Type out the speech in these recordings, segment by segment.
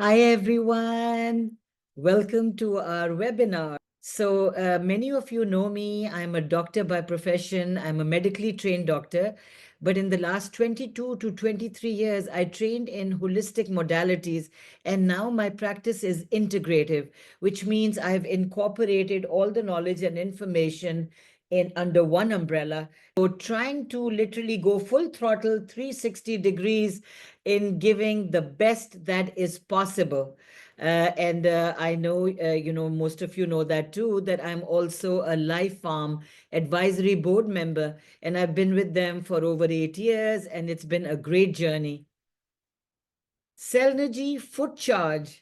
Hi, everyone. Welcome to our webinar. So, many of you know me. I'm a doctor by profession. I'm a medically trained doctor. But in the last 22 to 23 years, I trained in holistic modalities. And now my practice is integrative, which means I've incorporated all the knowledge and information in under one umbrella. So, trying to literally go full throttle, 360 degrees in giving the best that is possible. And I know, most of you know that too, that I'm also a LifePharm advisory board member, and I've been with them for over 8 years, and it's been a great journey. Cellnergy FootCharge.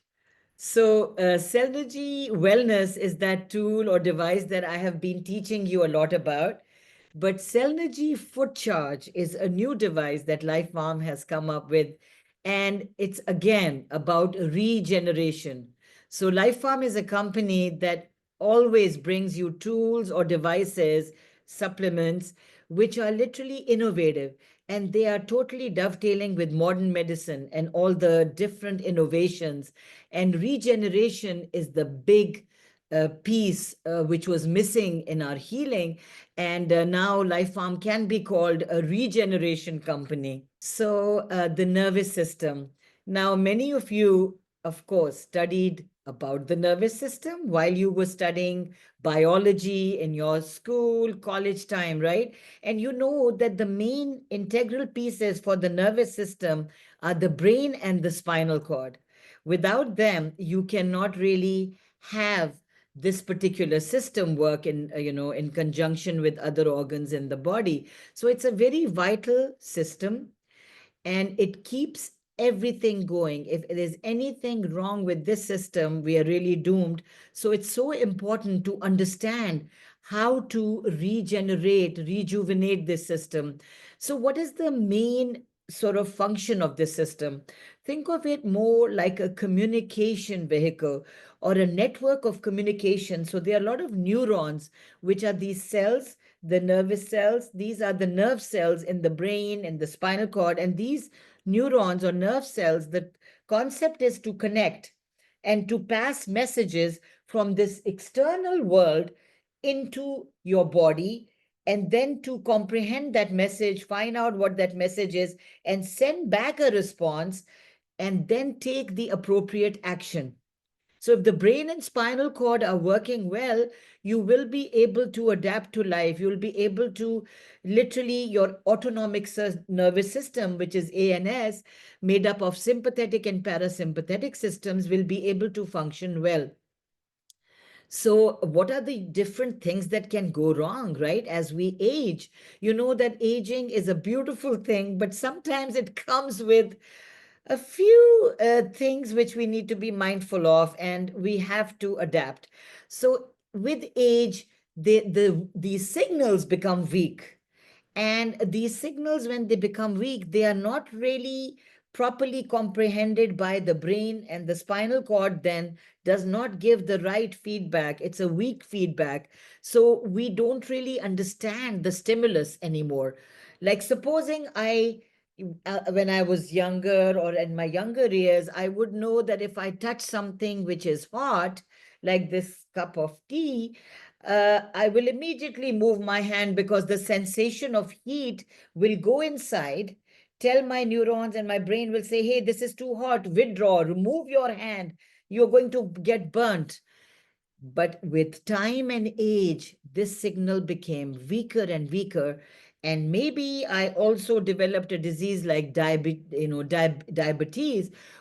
So, Cellnergy Wellness is that tool or device that I have been teaching you a lot about. But Cellnergy FootCharge is a new device that LifePharm has come up with, and it's again about regeneration. So, LifePharm is a company that always brings you tools or devices, supplements, which are literally innovative, and they are totally dovetailing with modern medicine and all the different innovations. And regeneration is the big piece which was missing in our healing. And now LifePharm can be called a regeneration company. So, the nervous system. Now, many of you, of course, studied about the nervous system while you were studying biology in your school, college time, right? And you know that the main integral pieces for the nervous system are the brain and the spinal cord. Without them, you cannot really have this particular system work in conjunction with other organs in the body. So it's a very vital system, and it keeps everything going. If there's anything wrong with this system, we are really doomed. So it's so important to understand how to rejuvenate this system. So, what is the main sort of function of this system? Think of it more like a communication vehicle or a network of communication. So, there are a lot of neurons, which are these cells, the nervous cells. These are the nerve cells in the brain and the spinal cord. And these neurons or nerve cells, the concept is to connect and to pass messages from this external world into your body, and then to comprehend that message, find out what that message is, and send back a response, and then take the appropriate action. So, if the brain and spinal cord are working well, you will be able to adapt to life. You'll be able to literally, your autonomic nervous system, which is ANS, made up of sympathetic and parasympathetic systems, will be able to function well. So, what are the different things that can go wrong, right? As we age, you know that aging is a beautiful thing, but sometimes it comes with a few things which we need to be mindful of, and we have to adapt. So, with age, these signals become weak. And these signals, when they become weak, they are not really properly comprehended by the brain, and the spinal cord then does not give the right feedback. It's a weak feedback. So we don't really understand the stimulus anymore. Like, supposing when I was younger or in my younger years, I would know that if I touch something which is hot, like this cup of tea, I will immediately move my hand because the sensation of heat will go inside, tell my neurons, and my brain will say, hey, this is too hot, withdraw, remove your hand, you're going to get burnt. But with time and age, this signal became weaker and weaker. And maybe I also developed a disease like diabetes,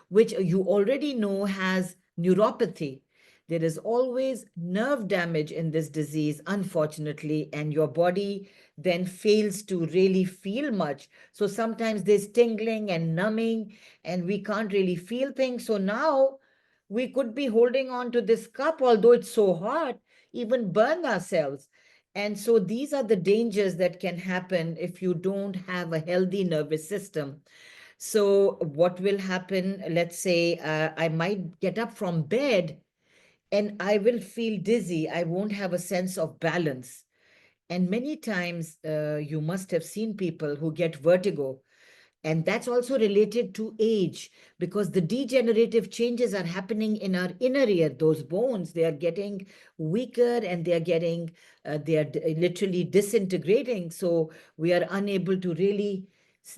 which you already know has neuropathy. There is always nerve damage in this disease, unfortunately, and your body then fails to really feel much. So sometimes there's tingling and numbing, and we can't really feel things. So now we could be holding on to this cup, although it's so hot, even burn ourselves. And so these are the dangers that can happen if you don't have a healthy nervous system. So, what will happen? Let's say I might get up from bed and I will feel dizzy. I won't have a sense of balance. And many times you must have seen people who get vertigo. And that's also related to age, because the degenerative changes are happening in our inner ear. Those bones, they are getting weaker, and they are getting, literally disintegrating. So we are unable to really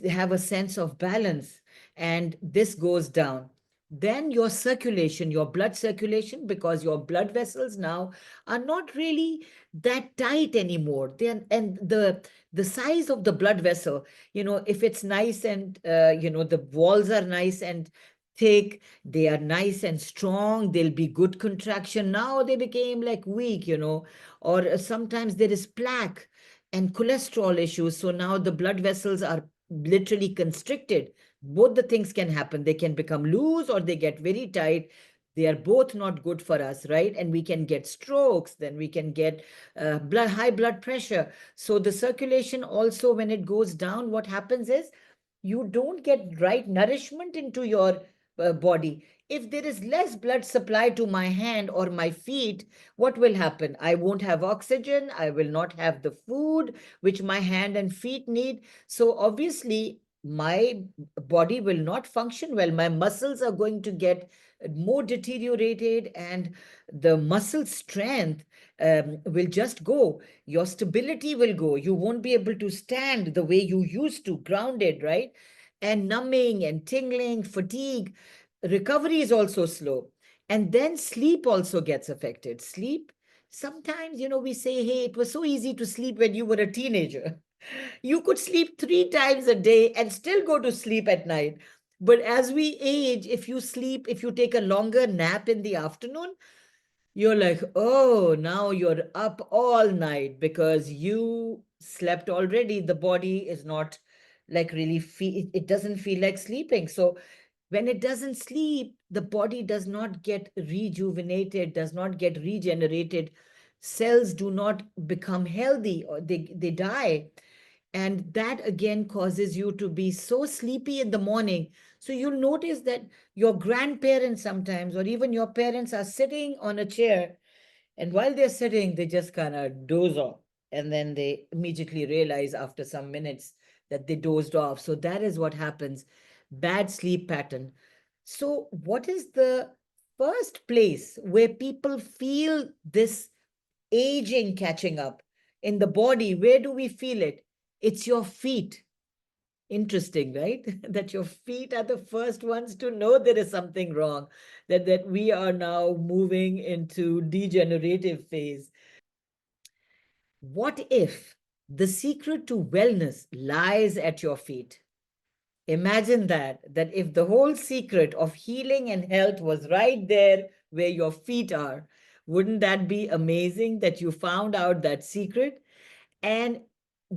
have a sense of balance. And this goes down. Then your circulation, your blood circulation, because your blood vessels now are not really that tight anymore. And the size of the blood vessel, if it's nice and, the walls are nice and thick, they are nice and strong, there'll be good contraction. Now they became like weak, or sometimes there is plaque and cholesterol issues. So now the blood vessels are literally constricted. Both the things can happen. They can become loose or they get very tight. They are both not good for us, right? And we can get strokes, then we can get high blood pressure. So the circulation also, when it goes down, what happens is you don't get right nourishment into your body. If there is less blood supply to my hand or my feet, what will happen? I won't have oxygen. I will not have the food which my hand and feet need. So obviously, my body will not function well. My muscles are going to get more deteriorated, and the muscle strength will just go. Your stability will go. You won't be able to stand the way you used to, grounded, right? And numbing and tingling, fatigue, recovery is also slow. And then sleep also gets affected. Sleep, sometimes, we say, hey, it was so easy to sleep when you were a teenager. You could sleep 3 times a day and still go to sleep at night. But as we age, if you take a longer nap in the afternoon, you're like, oh, now you're up all night because you slept already. The body is not like really it doesn't feel like sleeping. So when it doesn't sleep, the body does not get rejuvenated, does not get regenerated. Cells do not become healthy, or they die. And that again causes you to be so sleepy in the morning. So you'll notice that your grandparents sometimes, or even your parents, are sitting on a chair, and while they're sitting, they just kind of doze off. And then they immediately realize after some minutes that they dozed off. So that is what happens. Bad sleep pattern. So, what is the first place where people feel this aging catching up in the body? Where do we feel it? It's your feet. Interesting, right? That your feet are the first ones to know there is something wrong, that we are now moving into degenerative phase. What if the secret to wellness lies at your feet? Imagine that if the whole secret of healing and health was right there where your feet are, wouldn't that be amazing that you found out that secret? And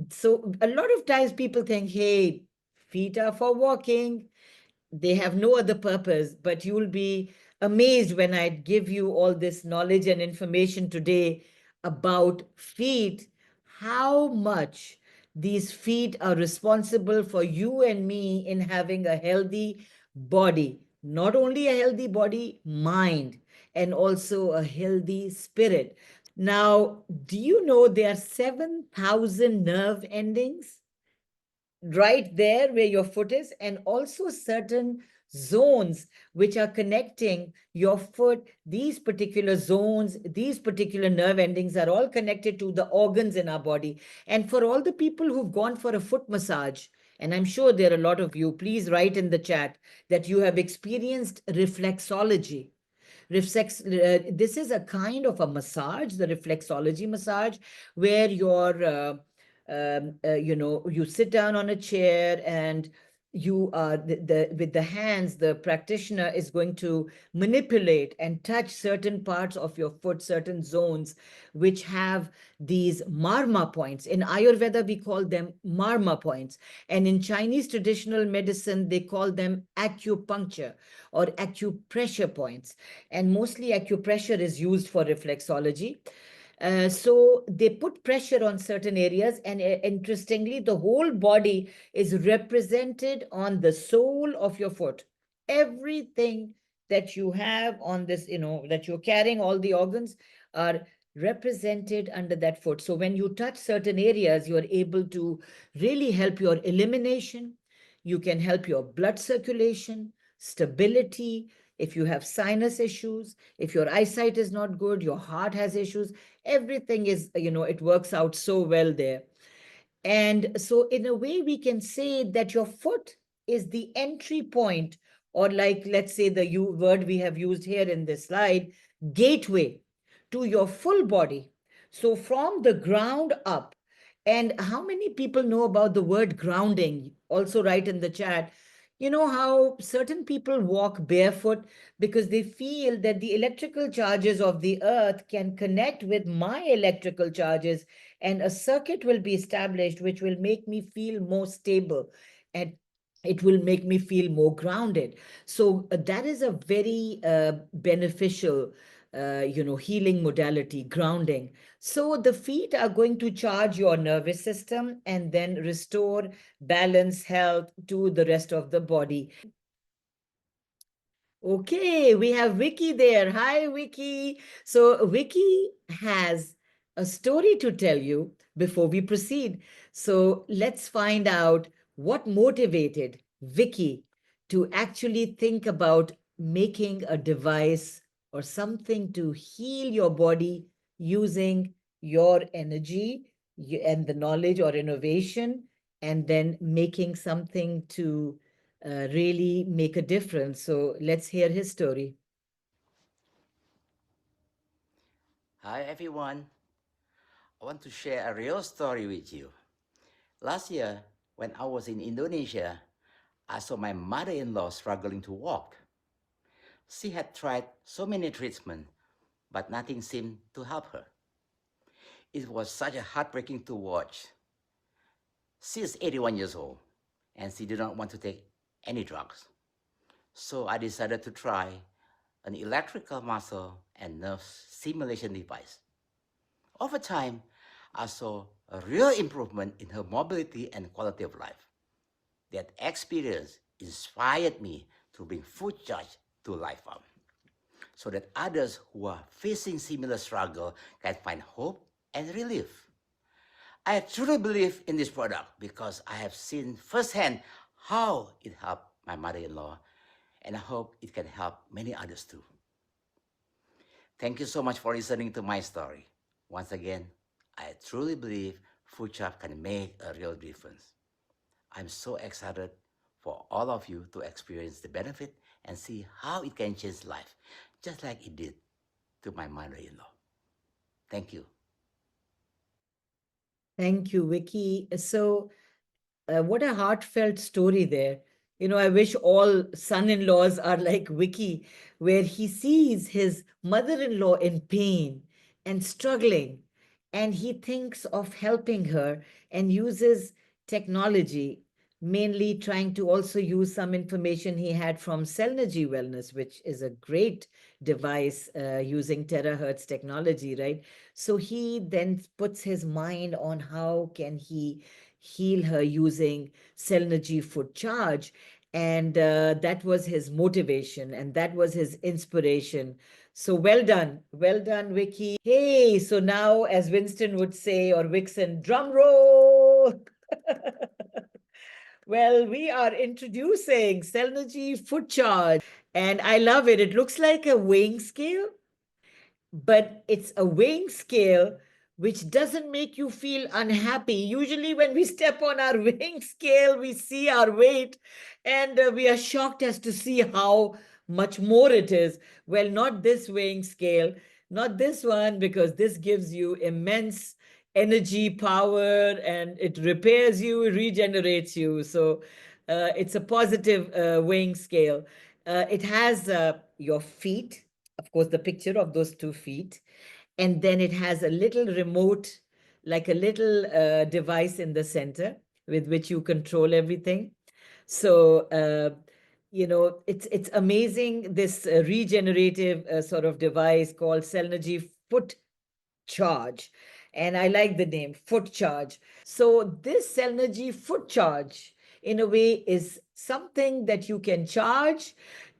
so a lot of times people think, hey, feet are for walking, they have no other purpose. But you'll be amazed when I give you all this knowledge and information today about feet, how much these feet are responsible for you and me in having a healthy body. Not only a healthy body, mind, and also a healthy spirit. Now, do you know there are 7,000 nerve endings right there where your foot is, and also certain zones which are connecting your foot? These particular zones, these particular nerve endings are all connected to the organs in our body. And for all the people who've gone for a foot massage, and I'm sure there are a lot of you, please write in the chat that you have experienced reflexology. This is a kind of a massage, the reflexology massage, where you sit down on a chair, and you are with the hands, the practitioner is going to manipulate and touch certain parts of your foot, certain zones which have these marma points. In Ayurveda, we call them marma points. And in Chinese traditional medicine, they call them acupuncture or acupressure points. And mostly acupressure is used for reflexology. So they put pressure on certain areas, and interestingly, the whole body is represented on the sole of your foot. Everything that you have on this, that you're carrying, all the organs are represented under that foot. So when you touch certain areas, you're able to really help your elimination, You can help your blood circulation, stability. If you have sinus issues, if your eyesight is not good, your heart has issues, everything is, it works out so well there. And so, in a way, we can say that your foot is the entry point, or like, let's say, the word we have used here in this slide, gateway to your full body. So, from the ground up. And how many people know about the word grounding? Also, write in the chat. You know how certain people walk barefoot because they feel that the electrical charges of the earth can connect with my electrical charges, and a circuit will be established which will make me feel more stable, and it will make me feel more grounded. So that is a very beneficial healing modality, grounding. So the feet are going to charge your nervous system and then restore balance, health to the rest of the body. Okay, we have Vicki there. Hi, Vicki. So Vicki has a story to tell you before we proceed. So let's find out what motivated Vicki to actually think about making a device or something to heal your body using your energy and the knowledge or innovation, and then making something to really make a difference. So let's hear his story. Hi everyone. I want to share a real story with you. Last year, when I was in Indonesia, I saw my mother-in-law struggling to walk. She had tried so many treatments, but nothing seemed to help her. It was such a heartbreaking to watch. She is 81 years old, and she did not want to take any drugs. So I decided to try an electrical muscle and nerve stimulation device. Over time, I saw a real improvement in her mobility and quality of life. That experience inspired me to bring FootCharge to LifePharm so that others who are facing similar struggle can find hope and relief. I truly believe in this product because I have seen firsthand how it helped my mother-in-law, and I hope it can help many others too. Thank you so much for listening to my story. Once again, I truly believe FootCharge can make a real difference. I'm so excited for all of you to experience the benefit and see how it can change life, just like it did to my mother-in-law. Thank you. Thank you, Vicky. So what a heartfelt story there. I wish all son-in-laws are like Vicky, where he sees his mother-in-law in pain and struggling, and he thinks of helping her and uses technology, mainly trying to also use some information he had from Cellnergy Wellness, which is a great device using terahertz technology, right? So he then puts his mind on how can he heal her using Cellnergy FootCharge. And that was his motivation and that was his inspiration. So well done, Vicky. Hey, so now, as Winston would say, or Vixen, drum roll. Well, we are introducing Cellnergy FootCharge, and I love it. It looks like a weighing scale, but it's a weighing scale which doesn't make you feel unhappy. Usually, when we step on our weighing scale, we see our weight and we are shocked as to see how much more it is. Well, not this weighing scale, not this one, because this gives you immense energy, power, and it repairs you, regenerates you. So it's a positive weighing scale. It has your feet, of course, the picture of those 2 feet. And then it has a little remote, like a little device in the center with which you control everything. So, it's amazing, this regenerative sort of device called Cellnergy FootCharge. And I like the name, FootCharge. So this Cellnergy FootCharge, in a way, is something that you can charge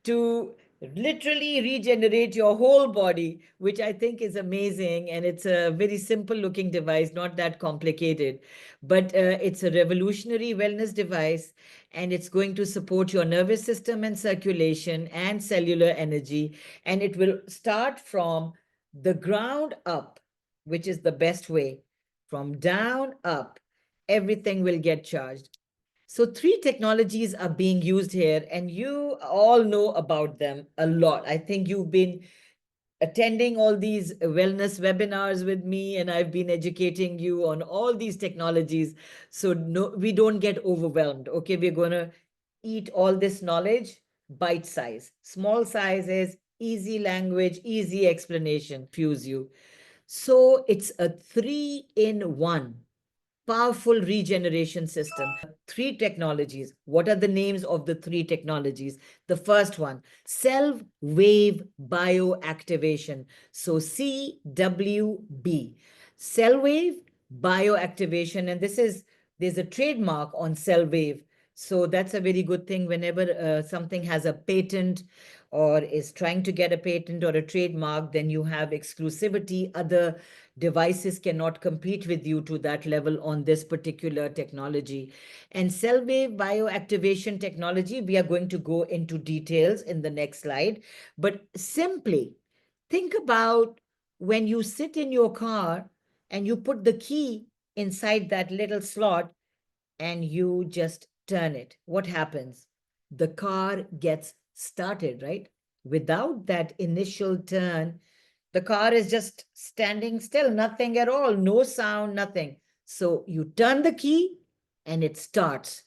to literally regenerate your whole body, which I think is amazing. And it's a very simple looking device, not that complicated, but it's a revolutionary wellness device. And it's going to support your nervous system and circulation and cellular energy. And it will start from the ground up, which is the best way. From down up, everything will get charged. So, three technologies are being used here, and you all know about them a lot. I think you've been attending all these wellness webinars with me, and I've been educating you on all these technologies. So, no, we don't get overwhelmed. Okay, we're going to eat all this knowledge bite size. Small size is easy language, easy explanation, fuse you. So, it's a 3-in-1 powerful regeneration system. Three technologies. What are the names of the three technologies? The first one, cell wave bioactivation. So CWB, cell wave bioactivation. And there's a trademark on cell wave. So that's a very good thing whenever something has a patent or is trying to get a patent or a trademark, then you have exclusivity. Other devices cannot compete with you to that level on this particular technology. And cell wave bioactivation technology, we are going to go into details in the next slide. But simply think about when you sit in your car and you put the key inside that little slot and you just turn it. What happens? The car gets started, right? Without that initial turn, the car is just standing still, nothing at all, no sound, nothing. So you turn the key and it starts.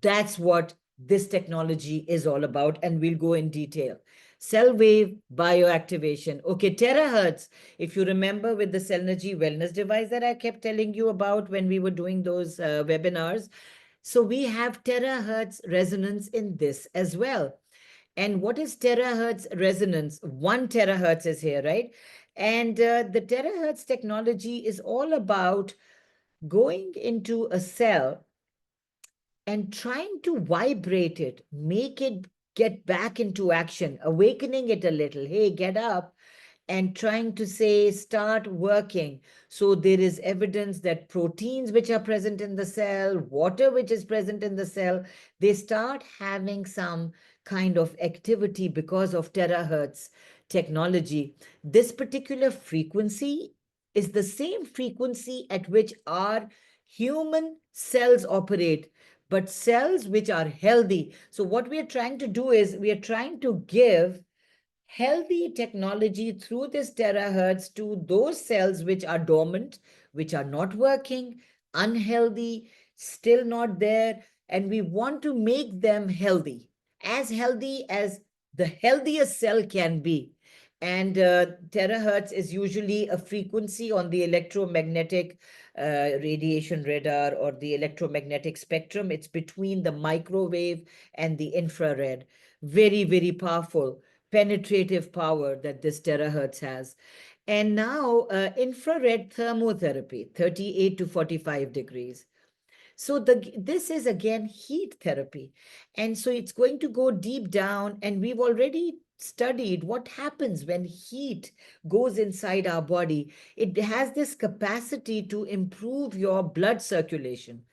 That's what this technology is all about, and we'll go in detail. Cell wave bioactivation. Okay, terahertz. If you remember with the Cellnergy wellness device that I kept telling you about when we were doing those webinars, so we have terahertz resonance in this as well. And what is terahertz resonance? 1 terahertz is here, right? And the terahertz technology is all about going into a cell and trying to vibrate it, make it get back into action, awakening it a little. Hey, get up, and trying to say, start working. So there is evidence that proteins which are present in the cell, water which is present in the cell, they start having some kind of activity because of terahertz technology. This particular frequency is the same frequency at which our human cells operate, but cells which are healthy. So what we are trying to do is we are trying to give healthy technology through this terahertz to those cells which are dormant, which are not working, unhealthy, still not there. And we want to make them healthy as the healthiest cell can be. And terahertz is usually a frequency on the electromagnetic radiation radar or the electromagnetic spectrum. It's between the microwave and the infrared. Very, very powerful penetrative power that this terahertz has. And now infrared thermotherapy, 38 to 45 degrees. So this is again heat therapy. And so it's going to go deep down, and we've already studied what happens when heat goes inside our body. It has this capacity to improve your blood circulation.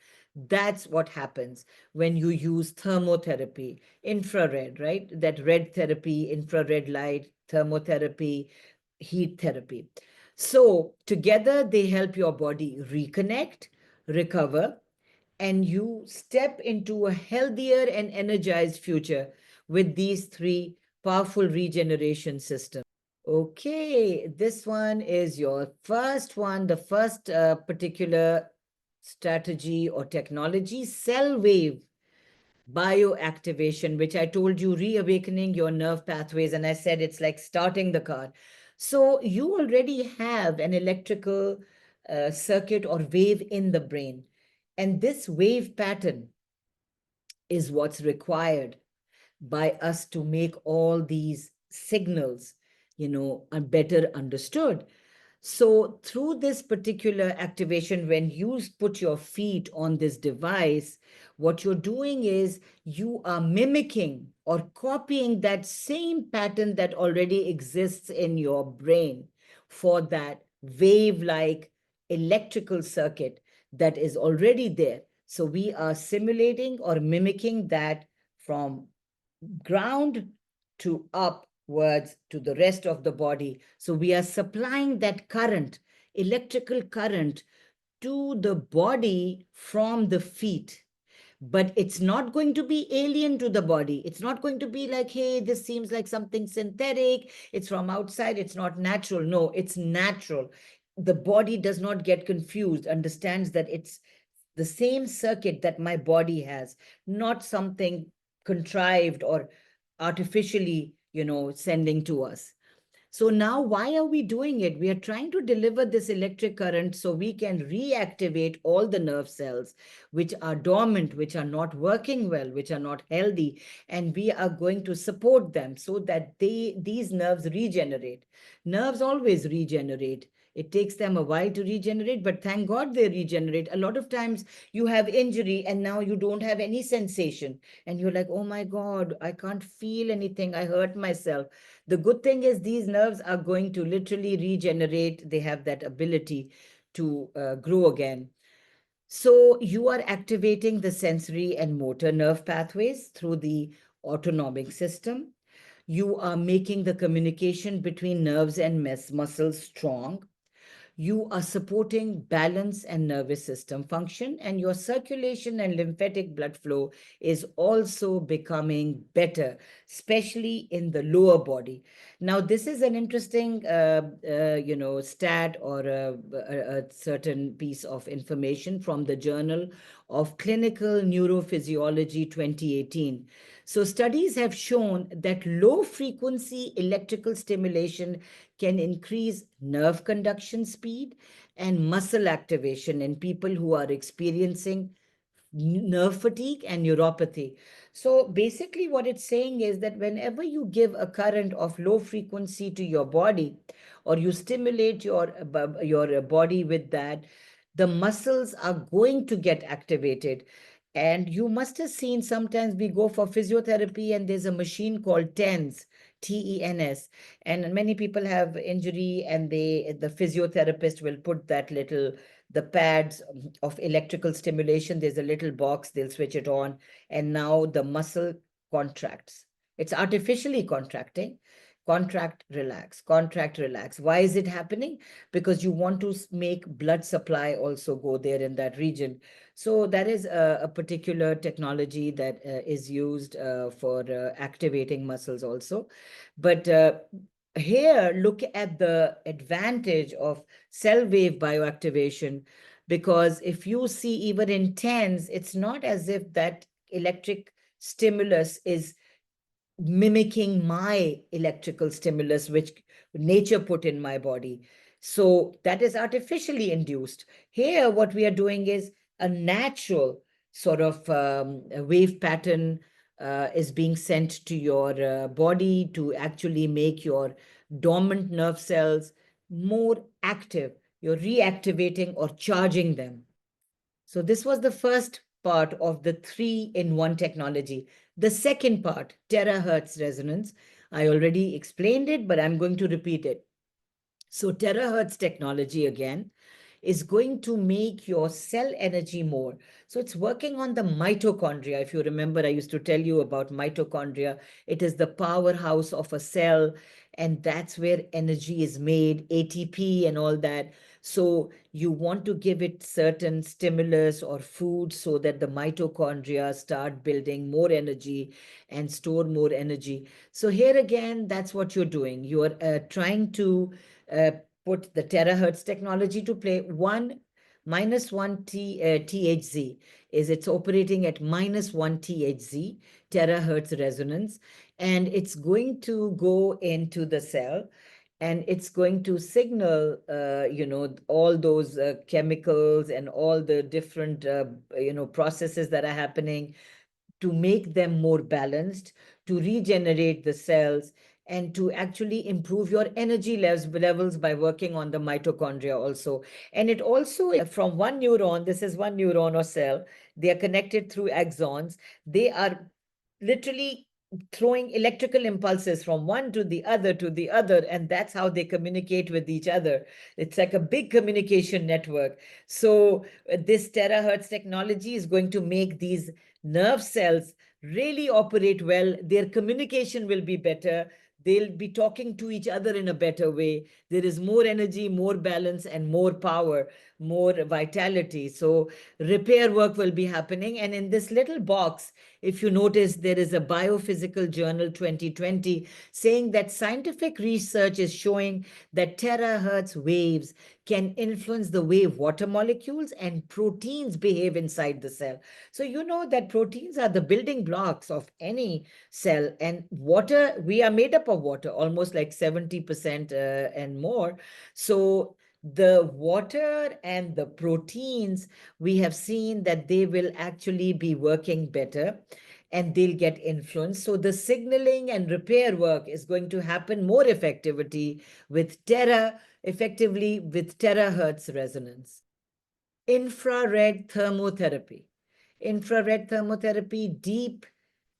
That's what happens when you use thermotherapy, infrared, right? That red therapy, infrared light, thermotherapy, heat therapy. So together they help your body reconnect, recover, and you step into a healthier and energized future with these three powerful regeneration systems. Okay, this one is your first one, the first particular strategy or technology, cell wave bioactivation, which I told you, reawakening your nerve pathways. And I said it's like starting the car. So you already have an electrical circuit or wave in the brain. And this wave pattern is what's required by us to make all these signals, better understood. So through this particular activation, when you put your feet on this device, what you're doing is you are mimicking or copying that same pattern that already exists in your brain for that wave like electrical circuit that is already there. So we are simulating or mimicking that from ground to upwards to the rest of the body. So we are supplying that current, electrical current, to the body from the feet. But it's not going to be alien to the body. It's not going to be like, hey, this seems like something synthetic. It's from outside. It's not natural. No, it's natural. The body does not get confused, understands that it's the same circuit that my body has, not something contrived or artificially, sending to us. So now, why are we doing it? We are trying to deliver this electric current so we can reactivate all the nerve cells which are dormant, which are not working well, which are not healthy, and we are going to support them so that these nerves regenerate. Nerves always regenerate. It takes them a while to regenerate, but thank God they regenerate. A lot of times you have injury and now you don't have any sensation. And you're like, oh my God, I can't feel anything. I hurt myself. The good thing is these nerves are going to literally regenerate. They have that ability to grow again. So you are activating the sensory and motor nerve pathways through the autonomic system. You are making the communication between nerves and muscles strong. You are supporting balance and nervous system function, and your circulation and lymphatic blood flow is also becoming better, especially in the lower body. Now, this is an interesting, stat or a certain piece of information from the Journal of Clinical Neurophysiology 2018. So, studies have shown that low frequency electrical stimulation can increase nerve conduction speed and muscle activation in people who are experiencing nerve fatigue and neuropathy. So basically, what it's saying is that whenever you give a current of low frequency to your body, or you stimulate your body with that, the muscles are going to get activated. And you must have seen sometimes we go for physiotherapy and there's a machine called TENS, TENS, and many people have injury and the physiotherapist will put that little the pads of electrical stimulation. There's a little box, they'll switch it on, and now the muscle contracts. It's artificially contracting. Contract, relax, contract, relax. Why is it happening? Because you want to make blood supply also go there in that region. So that is a particular technology that is used for activating muscles also. But here, look at the advantage of cell wave bioactivation, because if you see even in TENS, it's not as if that electric stimulus is mimicking my electrical stimulus, which nature put in my body. So that is artificially induced. Here, what we are doing is a natural sort of a wave pattern is being sent to your body to actually make your dormant nerve cells more active. You're reactivating or charging them. So this was the first part of the three-in-one technology. The second part, terahertz resonance, I already explained it, but I'm going to repeat it. So terahertz technology again is going to make your cell energy more. So it's working on the mitochondria. If you remember, I used to tell you about mitochondria. It is the powerhouse of a cell, and that's where energy is made, ATP and all that. So you want to give it certain stimulus or food so that the mitochondria start building more energy and store more energy. So here again, that's what you're doing. You're trying to uh, put the terahertz technology to play. THZ is it's operating at -1 THZ, terahertz resonance, and it's going to go into the cell and it's going to signal, all those chemicals and all the different, processes that are happening to make them more balanced, to regenerate the cells, and to actually improve your energy levels by working on the mitochondria also. And it also from one neuron, this is one neuron or cell, they are connected through axons. They are literally throwing electrical impulses from one to the other, and that's how they communicate with each other. It's like a big communication network. So this terahertz technology is going to make these nerve cells really operate well. Their communication will be better. They'll be talking to each other in a better way. There is more energy, more balance, and more power, more vitality. So repair work will be happening. And in this little box, if you notice, there is a Biophysical Journal 2020 saying that scientific research is showing that terahertz waves can influence the way water molecules and proteins behave inside the cell. So you know that proteins are the building blocks of any cell, and water, we are made up of water, almost like 70% and more. So the water and the proteins, we have seen that they will actually be working better and they'll get influence. So the signaling and repair work is going to happen more effectively with terahertz resonance. Infrared thermotherapy. Infrared thermotherapy, deep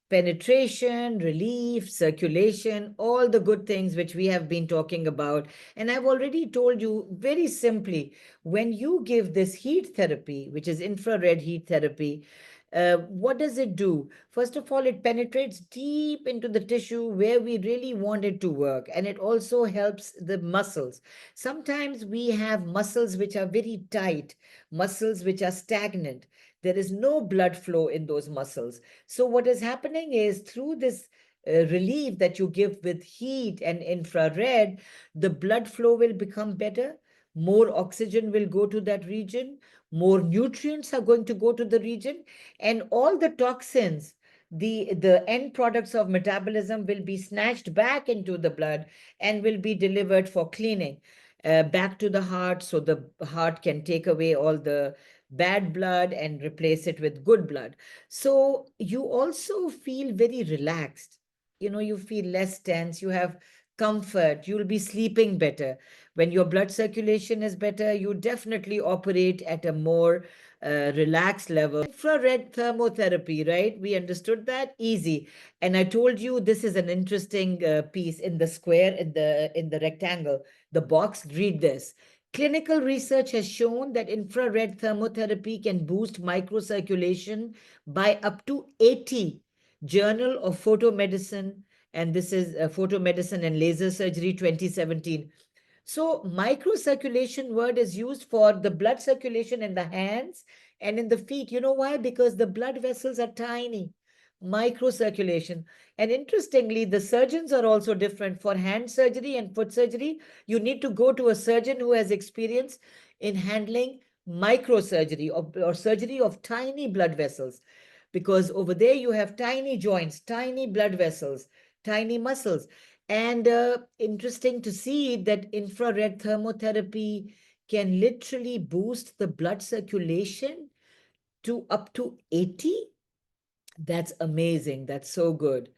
penetration, relief, circulation, all the good things which we have been talking about. And I've already told you very simply, when you give this heat therapy, which is infrared heat therapy, what does it do? First of all, it penetrates deep into the tissue where we really want it to work, and it also helps the muscles. Sometimes we have muscles which are very tight, muscles which are stagnant. There is no blood flow in those muscles. So, what is happening is through this relief that you give with heat and infrared, the blood flow will become better. More oxygen will go to that region. More nutrients are going to go to the region. And all the toxins, the end products of metabolism will be snatched back into the blood and will be delivered for cleaning back to the heart, so the heart can take away all the bad blood and replace it with good blood. So you also feel very relaxed. You know, you feel less tense, you have comfort, you'll be sleeping better. When your blood circulation is better, you definitely operate at a more relaxed level. Infrared thermotherapy, right? We understood that easy. And I told you this is an interesting piece in the square, in the rectangle, the box. Read this. Clinical research has shown that infrared thermotherapy can boost microcirculation by up to 80. Journal of Photomedicine, and this is Photomedicine and Laser Surgery 2017. So microcirculation word is used for the blood circulation in the hands and in the feet. You know why? Because the blood vessels are tiny. Microcirculation. And interestingly, the surgeons are also different. For hand surgery and foot surgery, you need to go to a surgeon who has experience in handling microsurgery or surgery of tiny blood vessels. Because over there you have tiny joints, tiny blood vessels, tiny muscles. And interesting to see that infrared thermotherapy can literally boost the blood circulation to up to 80. That's amazing. That's so good.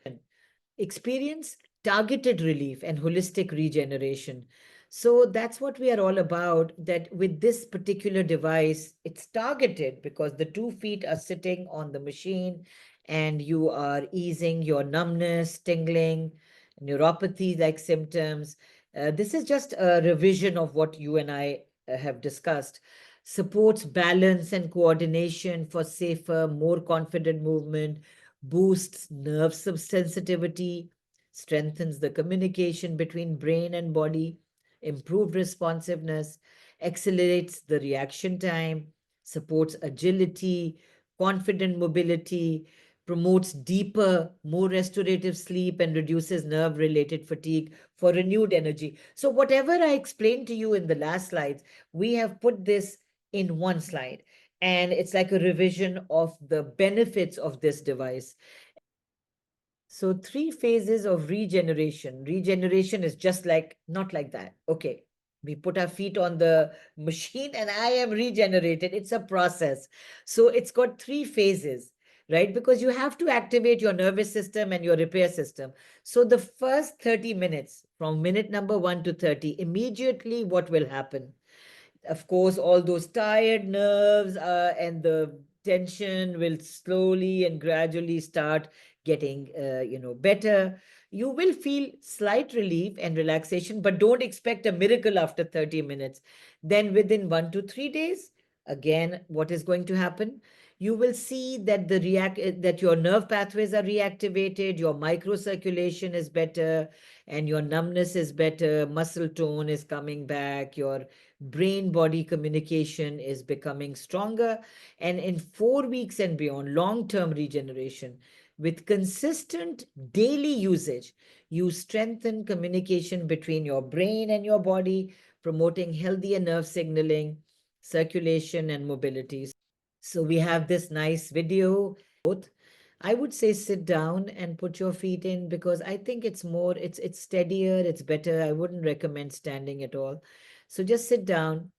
Experience targeted relief and holistic regeneration. So that's what we are all about. That with this particular device, it's targeted because the 2 feet are sitting on the machine and you are easing your numbness, tingling, neuropathy like symptoms. This is just a revision of what you and I have discussed. Supports balance and coordination for safer, more confident movement, boosts nerve sensitivity, strengthens the communication between brain and body, improved responsiveness, accelerates the reaction time, supports agility, confident mobility, promotes deeper, more restorative sleep, and reduces nerve related fatigue for renewed energy. So, whatever I explained to you in the last slides, we have put this in one slide. And it's like a revision of the benefits of this device. So 3 phases of regeneration. Regeneration is just like, not like that. Okay, we put our feet on the machine and I am regenerated. It's a process. So it's got 3 phases, right? Because you have to activate your nervous system and your repair system. So the first 30 minutes, from minute number 1 to 30, immediately what will happen? Of course, all those tired nerves and the tension will slowly and gradually start getting better. You will feel slight relief and relaxation, but don't expect a miracle after 30 minutes. Then within 1 to 3 days, again, what is going to happen? You will see that that your nerve pathways are reactivated, your microcirculation is better, and your numbness is better, muscle tone is coming back, your brain body communication is becoming stronger. And in 4 weeks and beyond, long term regeneration with consistent daily usage, you strengthen communication between your brain and your body, promoting healthier nerve signaling, circulation, and mobility. So we have this nice video. I would say sit down and put your feet in, because I think it's steadier, it's better. I wouldn't recommend standing at all. So just sit down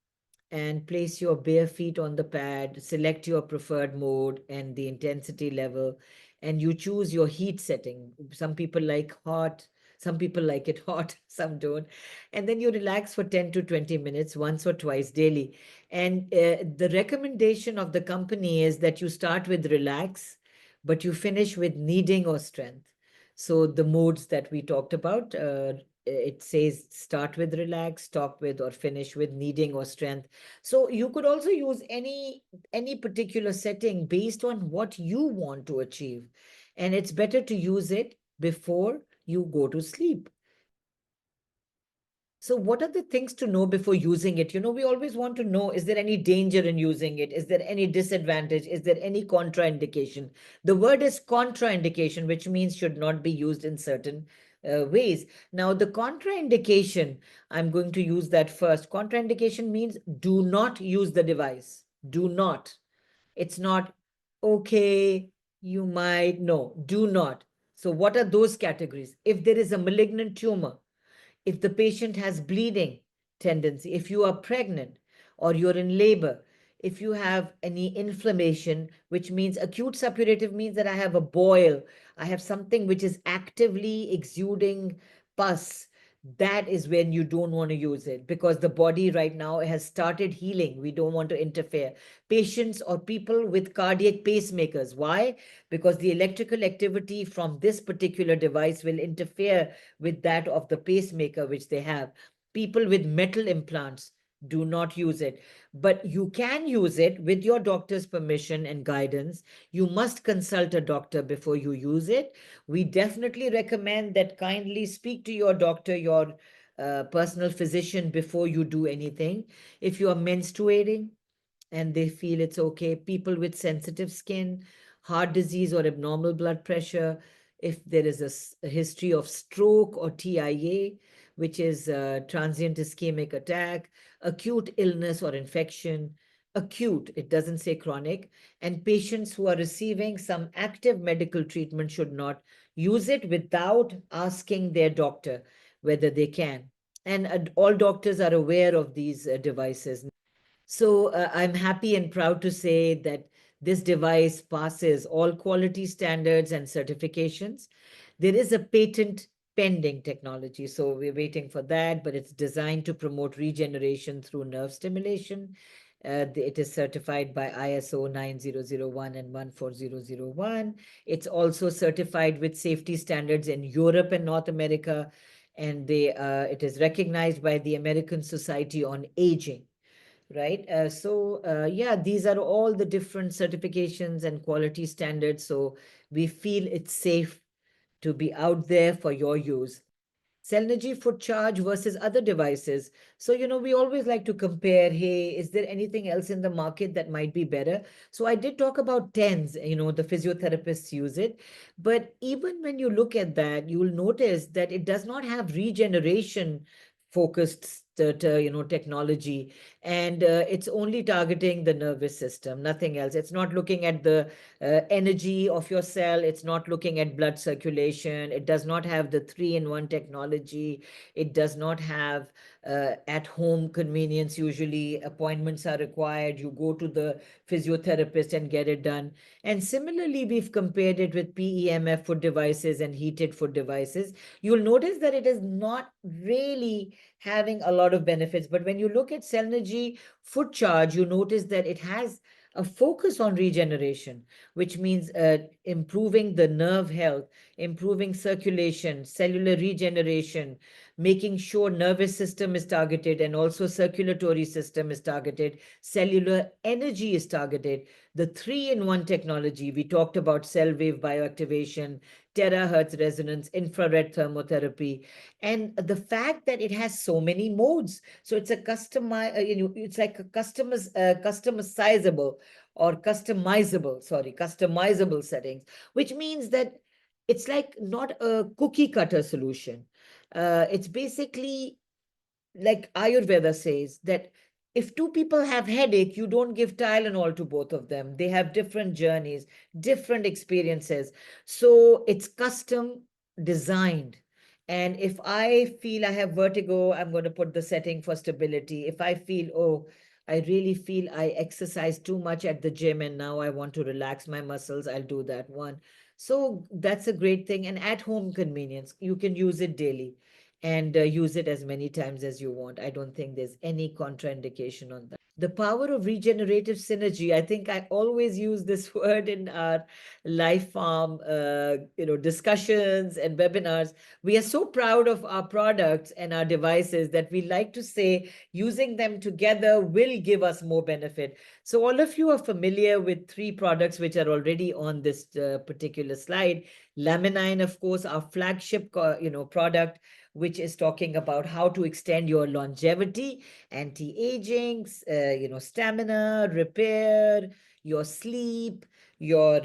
and place your bare feet on the pad, select your preferred mode and the intensity level, and you choose your heat setting. Some people like hot, some people like it hot, some don't. And then you relax for 10 to 20 minutes once or twice daily. And the recommendation of the company is that you start with relax, but you finish with kneading or strength. So the modes that we talked about, it says start with relax, stop with or finish with kneading or strength. So you could also use any particular setting based on what you want to achieve. And it's better to use it before you go to sleep. So what are the things to know before using it? We always want to know, is there any danger in using it? Is there any disadvantage? Is there any contraindication? The word is contraindication, which means should not be used in certain ways. Now, the contraindication, I'm going to use that first. Contraindication means do not use the device. Do not. It's not okay, you might. No, do not. So what are those categories? If there is a malignant tumor, if the patient has bleeding tendency, if you are pregnant or you're in labor, if you have any inflammation, which means acute suppurative means that I have a boil, I have something which is actively exuding pus, that is when you don't want to use it, because the body right now has started healing. We don't want to interfere. Patients or people with cardiac pacemakers. Why? Because the electrical activity from this particular device will interfere with that of the pacemaker which they have. People with metal implants, do not use it. But you can use it with your doctor's permission and guidance. You must consult a doctor before you use it. We definitely recommend that kindly speak to your doctor, your personal physician, before you do anything. If you are menstruating and they feel it's okay, people with sensitive skin, heart disease or abnormal blood pressure, if there is a history of stroke or TIA, which is transient ischemic attack, acute illness or infection, acute, it doesn't say chronic, and patients who are receiving some active medical treatment should not use it without asking their doctor whether they can. And all doctors are aware of these devices. So I'm happy and proud to say that this device passes all quality standards and certifications. There is a patent pending technology, so we're waiting for that, but it's designed to promote regeneration through nerve stimulation. It is certified by ISO 9001 and 14001. It's also certified with safety standards in Europe and North America, and it is recognized by the American Society on Aging, right? Yeah, these are all the different certifications and quality standards. So we feel it's safe to be out there for your use. Cellnergy FootCharge versus other devices. So, we always like to compare, hey, is there anything else in the market that might be better? So I did talk about TENS, the physiotherapists use it. But even when you look at that, you will notice that it does not have regeneration focused technology, and it's only targeting the nervous system, nothing else. It's not looking at the energy of your cell. It's not looking at blood circulation. It does not have the 3-in-1 technology. It does not have at home convenience. Usually appointments are required. You go to the physiotherapist and get it done. And similarly, we've compared it with PEMF foot devices and heated foot devices. You'll notice that it is not really having a lot of benefits. But when you look at Cellnergy FootCharge, you notice that it has a focus on regeneration, which means improving the nerve health, improving circulation, cellular regeneration, making sure nervous system is targeted and also circulatory system is targeted, cellular energy is targeted. The three-in-one technology, we talked about cell wave bioactivation, terahertz resonance, infrared thermotherapy, and the fact that it has so many modes. So it's a it's like a customizable or customizable settings, which means that it's like not a cookie cutter solution. It's basically like Ayurveda says that if two people have headache, you don't give Tylenol to both of them. They have different journeys, different experiences. So it's custom designed. And if I feel I have vertigo, I'm going to put the setting for stability. If I feel, oh, I really feel I exercise too much at the gym and now I want to relax my muscles, I'll do that one. So that's a great thing. And at home convenience, you can use it daily and use it as many times as you want. I don't think there's any contraindication on that. The power of regenerative synergy. I think I always use this word in our LifePharm, discussions and webinars. We are so proud of our products and our devices that we like to say using them together will give us more benefit. So all of you are familiar with three products which are already on this particular slide. Laminine, of course, our flagship, product, which is talking about how to extend your longevity, anti-aging, stamina, repair, your sleep, your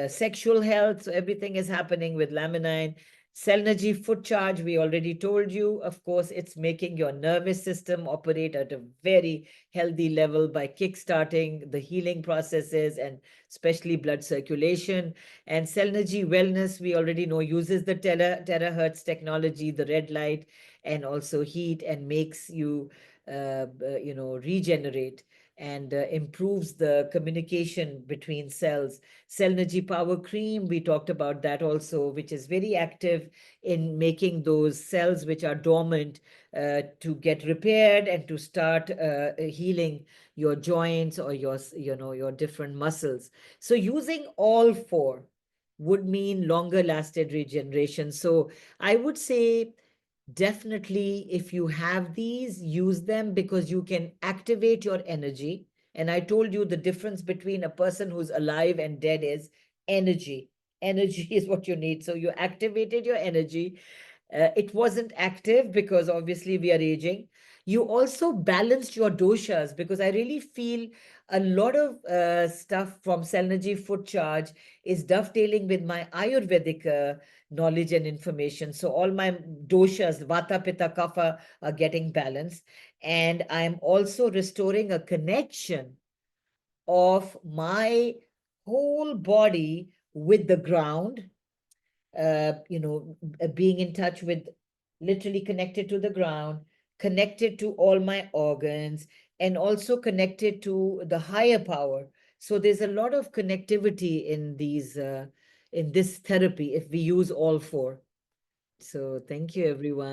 sexual health. So everything is happening with Laminine. Cellnergy FootCharge, we already told you. Of course, it's making your nervous system operate at a very healthy level by kickstarting the healing processes and especially blood circulation. And Cellnergy Wellness, we already know, uses the terahertz technology, the red light, and also heat, and makes you, regenerate and improves the communication between cells. Cellnergy Power Cream, we talked about that also, which is very active in making those cells which are dormant to get repaired and to start healing your joints or your different muscles. So using all four would mean longer lasted regeneration. So I would say definitely, if you have these, use them because you can activate your energy. And I told you the difference between a person who's alive and dead is energy. Energy is what you need. So you activated your energy. It wasn't active because obviously we are aging. You also balanced your doshas because I really feel a lot of stuff from Cellnergy FootCharge is dovetailing with my Ayurvedic knowledge and information. So all my doshas, Vata, Pitta, Kapha, are getting balanced. And I'm also restoring a connection of my whole body with the ground, being in touch with, literally connected to the ground, connected to all my organs, and also connected to the higher power. So there's a lot of connectivity in this therapy if we use all four. So thank you, everyone.